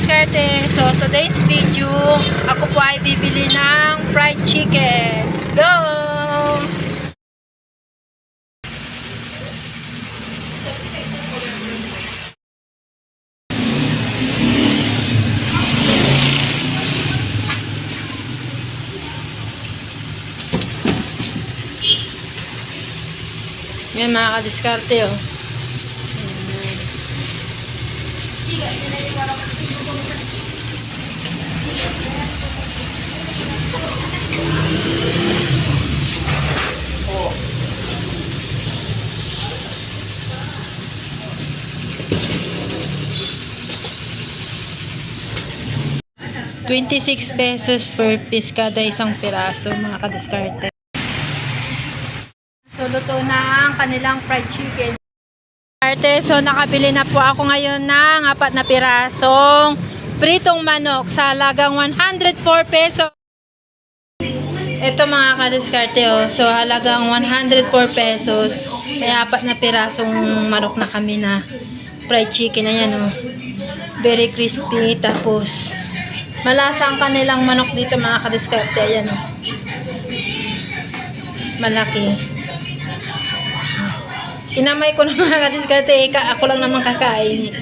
kadiskarte. So, today's video, ako po ay bibili ng fried chicken. Let's go! Yan mga kadiskarte, oh. 26 pesos per piece kada isang piraso mga kadiskarte. So, luto na ang kanilang fried chicken. So, nakabili na po ako ngayon ng 4 na pirasong pritong manok sa halagang 104 pesos. Ito mga kadiskarte, oh. So, halagang 104 pesos. May 4 na pirasong manok na kami na fried chicken. Ayan, oh. Very crispy. Tapos, malasa ang kanilang manok dito mga kadiskarte. Ayan, oh. Malaki. Inamay ko na mga kadiskarte. Ako lang naman kakain.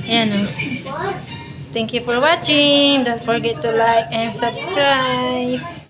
Ayan, oh. Thank you for watching. Don't forget to like and subscribe.